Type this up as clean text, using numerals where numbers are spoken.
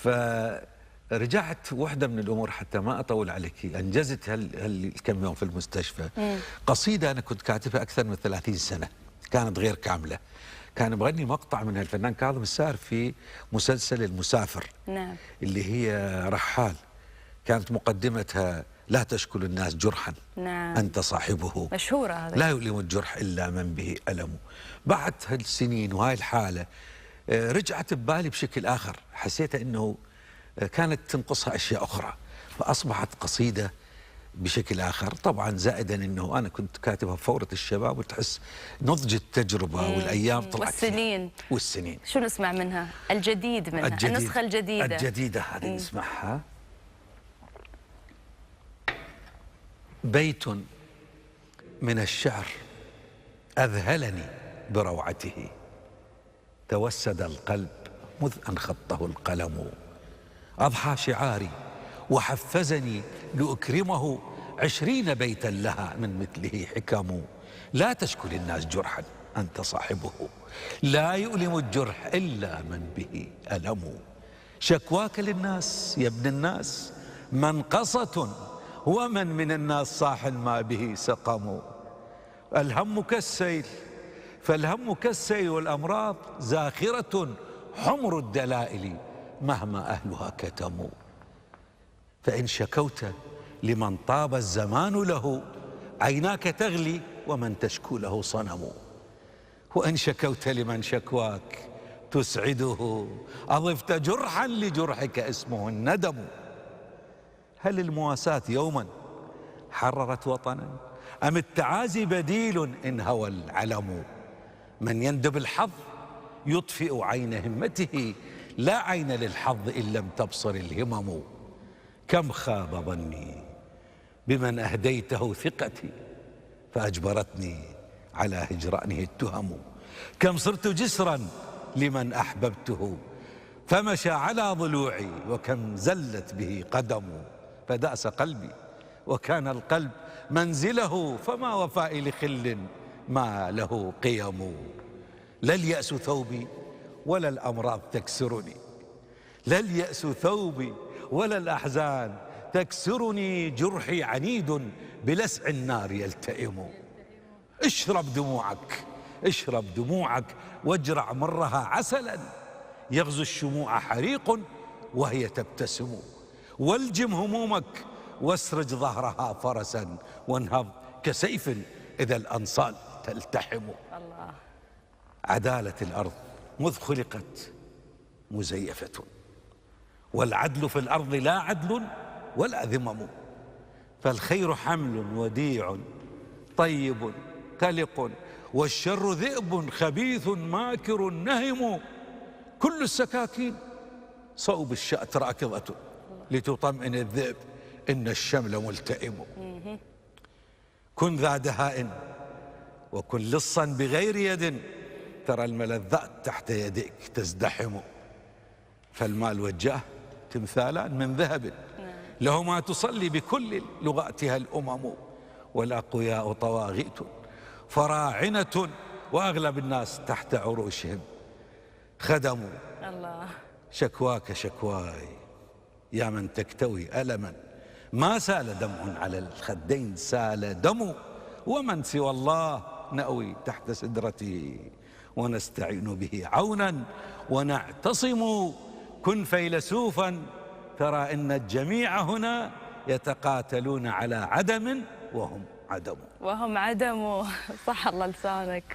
فرجعت واحدة من الأمور حتى ما أطول عليك، أنجزت هالكم يوم في المستشفى. قصيدة أنا كنت كاتبها أكثر من 30 سنة، كانت غير كاملة. كان بغني مقطع من الفنان كاظم الساهر في مسلسل المسافر. نعم. اللي هي رحال، كانت مقدمتها: لا تشكل الناس جرحا، نعم. أنت صاحبه، مشهورة هذه. لا يؤلم الجرح إلا من به ألم. بعد هالسنين وهاي الحالة رجعت ببالي بشكل آخر، حسيت أنه كانت تنقصها أشياء أخرى، فأصبحت قصيدة بشكل آخر. طبعا زائدا أنه أنا كنت كاتبها بفورة الشباب، وتحس نضج التجربة والأيام طلعت والسنين فيها. والسنين. شو نسمع منها؟ الجديد منها، النسخة الجديدة. الجديدة هذه نسمعها. بيت من الشعر أذهلني بروعته، توسد القلب مذ أن خطه القلم. أضحى شعاري وحفزني لأكرمه، 20 بيتا لها من مثله حكم. لا تشكل الناس جرحا، أنت صاحبه، لا يؤلم الجرح إلا من به ألم. شكواك للناس يا ابن الناس منقصة، ومن من الناس صاح ما به سقم. الهم كالسيل فالهم كالسيل، والأمراض زاخرة حمر الدلائل مهما أهلها كتموا. فإن شكوت لمن طاب الزمان له، عيناك تغلي ومن تشكو له صنم. وإن شكوت لمن شكواك تسعده، أضفت جرحا لجرحك اسمه الندم. هل المواساة يوما حررت وطنا، أم التعازي بديل إن هوى العلم؟ من يندب الحظ يطفئ عين همته، لا عين للحظ إن لم تبصر الهمم. كم خاب ظني بمن أهديته ثقتي، فأجبرتني على هجرانه التهم. كم صرت جسرا لمن أحببته، فمشى على ضلوعي، وكم زلت به قدم. فدأس قلبي وكان القلب منزله، فما وفائي لخل ما له قيم. لا اليأس ثوبي ولا الأمراض تكسرني، لا اليأس ثوبي ولا الأحزان تكسرني. جرحي عنيد بلسع النار يلتئم. اشرب دموعك اشرب دموعك، واجرع مرها عسلا، يغزو الشموع حريق وهي تبتسم. والجم همومك واسرج ظهرها فرسا، وانهض كسيف إذا الأنصال تلتحم. الله. عدالة الأرض مذ خلقت مزيفة، والعدل في الأرض لا عدل ولا ذمم. فالخير حمل وديع طيب قلق، والشر ذئب خبيث ماكر نهم. كل السكاكين صوب الشأت راكضة، لتطمئن الذئب إن الشمل ملتئم. كن ذا دهاء وكن لصا بغير يد، ترى الملذات تحت يديك تزدحم. فالمال والجاه تمثالان من ذهب، لهما تصلي بكل لغاتها الأمم. والأقوياء طواغيت فراعنة، وأغلب الناس تحت عروشهم خدموا. الله. شكواك شكواي يا من تكتوي ألما، ما سال دمع على الخدين سال دم. ومن سوى الله نأوي تحت سدرته، ونستعين به عونا ونعتصم. كن فيلسوفا ترى إن الجميع هنا يتقاتلون على عدم وهم عدم. وهم عدم. صح الله لسانك.